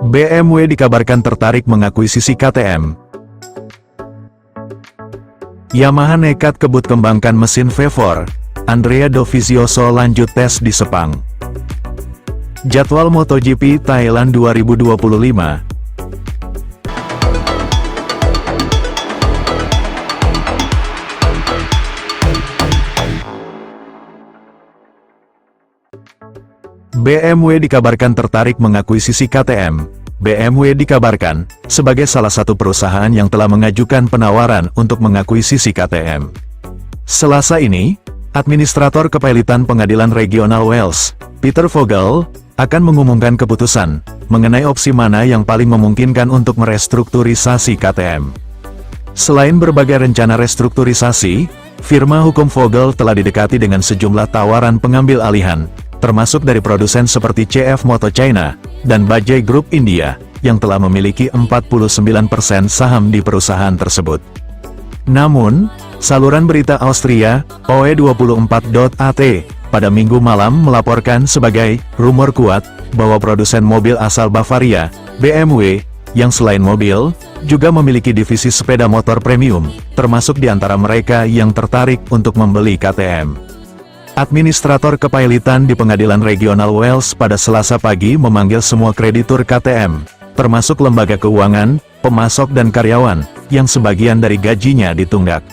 BMW dikabarkan tertarik mengakuisisi KTM. Yamaha nekat kebut kembangkan mesin V4, Andrea Dovizioso lanjut tes di Sepang. Jadwal MotoGP Thailand 2025. BMW dikabarkan tertarik mengakuisisi KTM. BMW dikabarkan sebagai salah satu perusahaan yang telah mengajukan penawaran untuk mengakuisisi KTM. Selasa ini, Administrator Kepailitan Pengadilan Regional Wales, Peter Vogel, akan mengumumkan keputusan mengenai opsi mana yang paling memungkinkan untuk merestrukturisasi KTM. Selain berbagai rencana restrukturisasi, firma hukum Vogel telah didekati dengan sejumlah tawaran pengambil alihan, termasuk dari produsen seperti CF Moto China dan Bajaj Group India, yang telah memiliki 49% saham di perusahaan tersebut. Namun, saluran berita Austria, OE24.at, pada Minggu malam melaporkan sebagai rumor kuat bahwa produsen mobil asal Bavaria, BMW, yang selain mobil, juga memiliki divisi sepeda motor premium, termasuk di antara mereka yang tertarik untuk membeli KTM. Administrator Kepailitan di Pengadilan Regional Wales pada Selasa pagi memanggil semua kreditur KTM, termasuk lembaga keuangan, pemasok dan karyawan, yang sebagian dari gajinya ditunggak.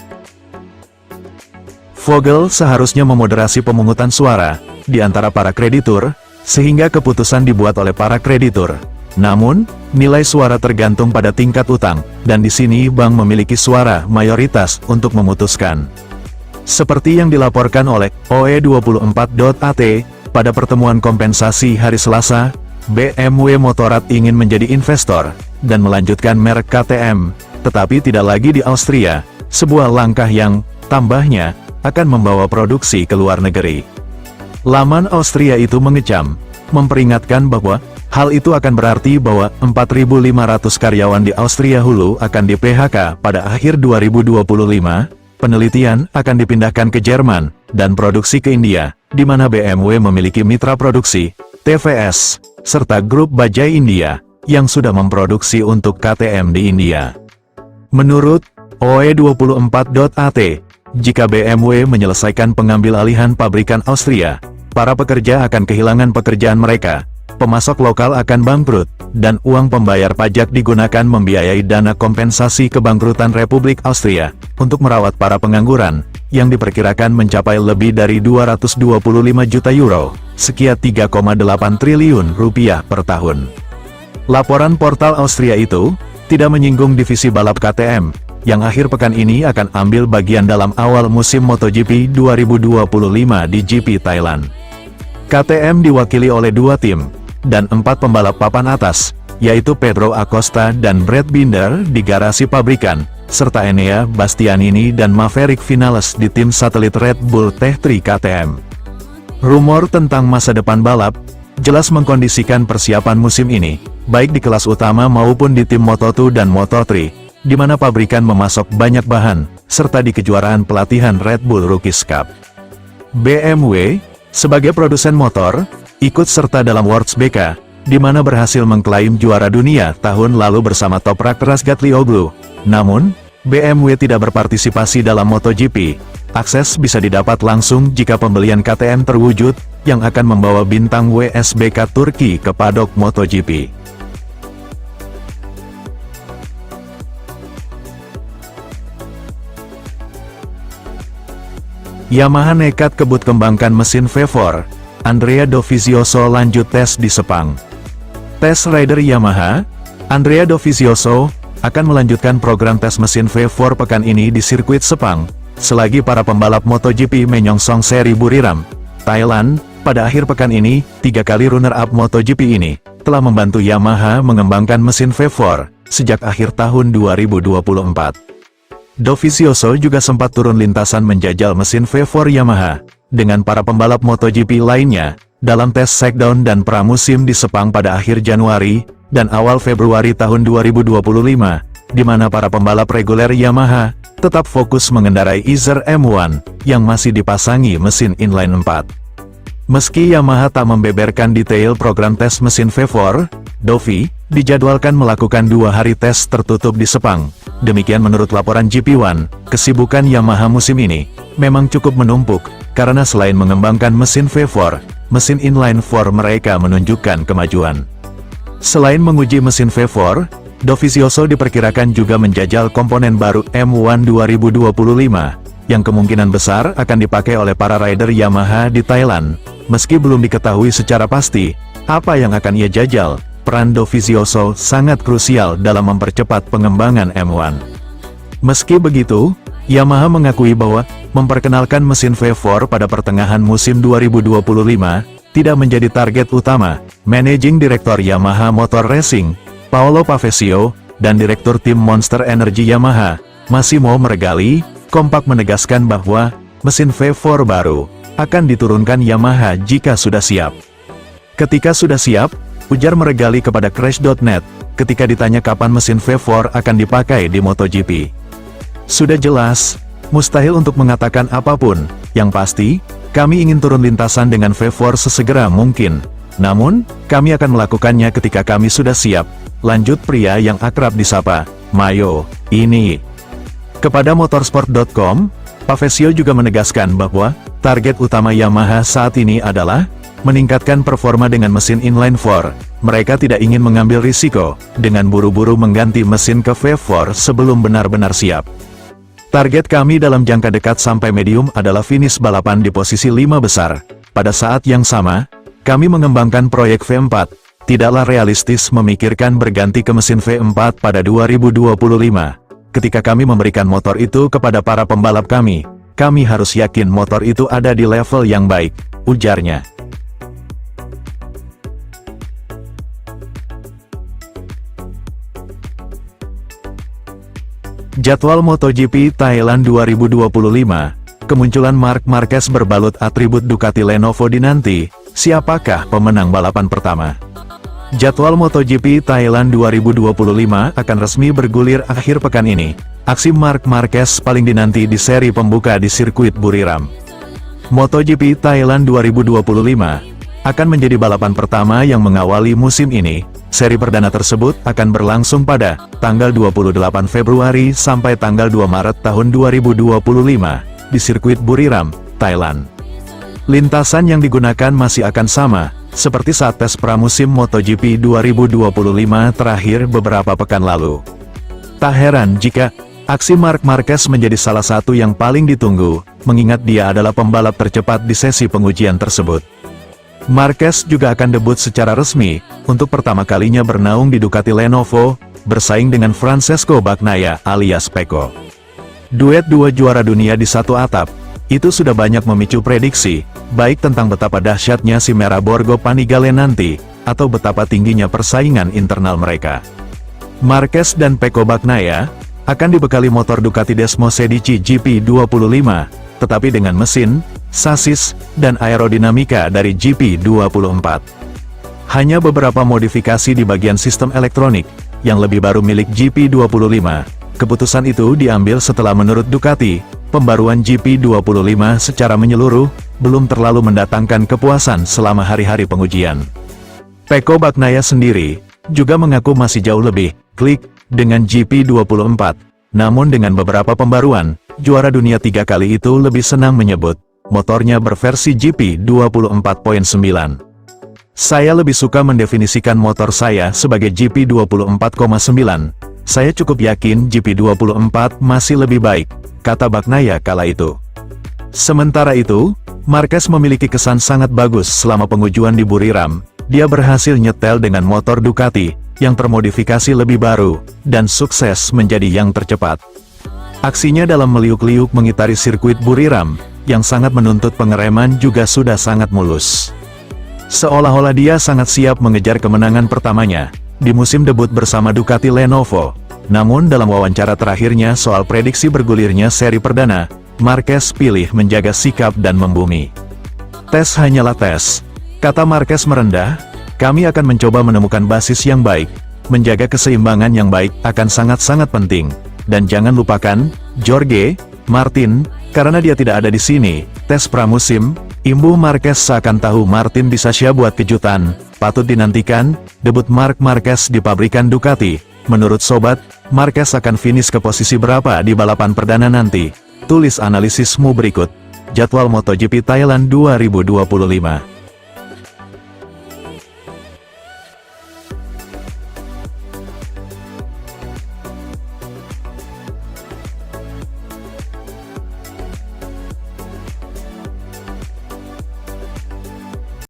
Vogel seharusnya memoderasi pemungutan suara di antara para kreditur, sehingga keputusan dibuat oleh para kreditur. Namun, nilai suara tergantung pada tingkat utang, dan di sini bank memiliki suara mayoritas untuk memutuskan. Seperti yang dilaporkan oleh OE24.at, pada pertemuan kompensasi hari Selasa, BMW Motorrad ingin menjadi investor dan melanjutkan merek KTM, tetapi tidak lagi di Austria, sebuah langkah yang, tambahnya, akan membawa produksi ke luar negeri. Laman Austria itu mengecam, memperingatkan bahwa hal itu akan berarti bahwa 4.500 karyawan di Austria hulu akan di-PHK pada akhir 2025. Penelitian akan dipindahkan ke Jerman, dan produksi ke India, di mana BMW memiliki mitra produksi, TVS, serta grup Bajaj India, yang sudah memproduksi untuk KTM di India. Menurut OE24.at, jika BMW menyelesaikan pengambil alihan pabrikan Austria, para pekerja akan kehilangan pekerjaan mereka, pemasok lokal akan bangkrut, dan uang pembayar pajak digunakan membiayai dana kompensasi kebangkrutan Republik Austria, untuk merawat para pengangguran, yang diperkirakan mencapai lebih dari 225 juta euro, sekitar 3,8 triliun rupiah per tahun. Laporan portal Austria itu, tidak menyinggung divisi balap KTM, yang akhir pekan ini akan ambil bagian dalam awal musim MotoGP 2025 di GP Thailand. KTM diwakili oleh 2 tim, dan 4 pembalap papan atas, yaitu Pedro Acosta dan Brad Binder di garasi pabrikan, serta Enea Bastianini dan Maverick Vinales di tim satelit Red Bull Tech3 KTM. Rumor tentang masa depan balap, jelas mengkondisikan persiapan musim ini, baik di kelas utama maupun di tim Moto2 dan Moto3, di mana pabrikan memasok banyak bahan, serta di kejuaraan pelatihan Red Bull Rookies Cup. BMW, sebagai produsen motor, ikut serta dalam WorksBK, di mana berhasil mengklaim juara dunia tahun lalu bersama Toprak Razgatlioglu. Namun, BMW tidak berpartisipasi dalam MotoGP. Akses bisa didapat langsung jika pembelian KTM terwujud, yang akan membawa bintang WSBK Turki ke padok MotoGP. Yamaha nekat kebut kembangkan mesin V4, Andrea Dovizioso lanjut tes di Sepang. Tes rider Yamaha, Andrea Dovizioso, akan melanjutkan program tes mesin V4 pekan ini di sirkuit Sepang, selagi para pembalap MotoGP menyongsong seri Buriram, Thailand. Pada akhir pekan ini, 3 kali runner-up MotoGP ini, telah membantu Yamaha mengembangkan mesin V4, sejak akhir tahun 2024. Dovizioso juga sempat turun lintasan menjajal mesin V4 Yamaha, dengan para pembalap MotoGP lainnya, dalam tes shakedown dan pramusim di Sepang pada akhir Januari, dan awal Februari tahun 2025, di mana para pembalap reguler Yamaha, tetap fokus mengendarai Izer M1, yang masih dipasangi mesin inline 4. Meski Yamaha tak membeberkan detail program tes mesin V4, Dovi, dijadwalkan melakukan 2 hari tes tertutup di Sepang. Demikian menurut laporan GP1, kesibukan Yamaha musim ini memang cukup menumpuk, karena selain mengembangkan mesin V4, mesin inline 4 mereka menunjukkan kemajuan. Selain menguji mesin V4, Dovizioso diperkirakan juga menjajal komponen baru M1 2025, yang kemungkinan besar akan dipakai oleh para rider Yamaha di Thailand. Meski belum diketahui secara pasti apa yang akan ia jajal, peran Dovizioso sangat krusial dalam mempercepat pengembangan M1. Meski begitu, Yamaha mengakui bahwa memperkenalkan mesin V4 pada pertengahan musim 2025 tidak menjadi target utama. Managing Director Yamaha Motor Racing, Paolo Pavesio, dan Direktur Tim Monster Energy Yamaha, Massimo Meregali, kompak menegaskan bahwa mesin V4 baru akan diturunkan Yamaha jika sudah siap. Ketika sudah siap, ujar Meregali kepada Crash.net, ketika ditanya kapan mesin V4 akan dipakai di MotoGP. Sudah jelas, mustahil untuk mengatakan apapun, yang pasti, kami ingin turun lintasan dengan V4 sesegera mungkin. Namun, kami akan melakukannya ketika kami sudah siap, lanjut pria yang akrab disapa Mayo ini. Kepada motorsport.com, Pavesio juga menegaskan bahwa target utama Yamaha saat ini adalah meningkatkan performa dengan mesin inline 4. Mereka tidak ingin mengambil risiko dengan buru-buru mengganti mesin ke V4 sebelum benar-benar siap. Target kami dalam jangka dekat sampai medium adalah finish balapan di posisi 5 besar. Pada saat yang sama, kami mengembangkan proyek V4. Tidaklah realistis memikirkan berganti ke mesin V4 pada 2025. Ketika kami memberikan motor itu kepada para pembalap kami harus yakin motor itu ada di level yang baik, ujarnya. Jadwal MotoGP Thailand 2025, kemunculan Marc Marquez berbalut atribut Ducati Lenovo dinanti. Siapakah pemenang balapan pertama? Jadwal MotoGP Thailand 2025 akan resmi bergulir akhir pekan ini. Aksi Marc Marquez paling dinanti di seri pembuka di sirkuit Buriram. MotoGP Thailand 2025 akan menjadi balapan pertama yang mengawali musim ini. Seri perdana tersebut akan berlangsung pada tanggal 28 Februari sampai tanggal 2 Maret tahun 2025 di sirkuit Buriram, Thailand. Lintasan yang digunakan masih akan sama, seperti saat tes pramusim MotoGP 2025 terakhir beberapa pekan lalu. Tak heran jika aksi Marc Marquez menjadi salah satu yang paling ditunggu, mengingat dia adalah pembalap tercepat di sesi pengujian tersebut. Marquez juga akan debut secara resmi, untuk pertama kalinya bernaung di Ducati Lenovo, bersaing dengan Francesco Bagnaia alias Pecco. Duet dua juara dunia di satu atap, itu sudah banyak memicu prediksi, baik tentang betapa dahsyatnya si Merah Borgo Panigale nanti, atau betapa tingginya persaingan internal mereka. Marquez dan Pecco Bagnaia akan dibekali motor Ducati Desmo Sedici GP25, tetapi dengan mesin, sasis, dan aerodinamika dari GP24. Hanya beberapa modifikasi di bagian sistem elektronik, yang lebih baru milik GP25. Keputusan itu diambil setelah menurut Ducati, pembaruan GP25 secara menyeluruh, belum terlalu mendatangkan kepuasan selama hari-hari pengujian. Pecco Bagnaia sendiri, juga mengaku masih jauh lebih klik dengan GP24. Namun dengan beberapa pembaruan, juara dunia 3 kali itu lebih senang menyebut, motornya berversi GP24.9. Saya lebih suka mendefinisikan motor saya sebagai GP24.9. Saya cukup yakin GP24 masih lebih baik, kata Bagnaia kala itu. Sementara itu, Marquez memiliki kesan sangat bagus selama pengujian di Buriram. Dia berhasil nyetel dengan motor Ducati, yang termodifikasi lebih baru, dan sukses menjadi yang tercepat. Aksinya dalam meliuk-liuk mengitari sirkuit Buriram, yang sangat menuntut pengereman juga sudah sangat mulus. Seolah-olah dia sangat siap mengejar kemenangan pertamanya, di musim debut bersama Ducati Lenovo. Namun dalam wawancara terakhirnya soal prediksi bergulirnya seri perdana, Marquez pilih menjaga sikap dan membumi. Tes hanyalah tes, kata Marquez merendah, kami akan mencoba menemukan basis yang baik, menjaga keseimbangan yang baik akan sangat-sangat penting, dan jangan lupakan, Jorge, Martin, karena dia tidak ada di sini, tes pramusim, imbuh Marquez seakan tahu Martin bisa siap buat kejutan. Patut dinantikan, debut Marc Marquez di pabrikan Ducati. Menurut sobat, Marquez akan finish ke posisi berapa di balapan perdana nanti? Tulis analisismu berikut. Jadwal MotoGP Thailand 2025.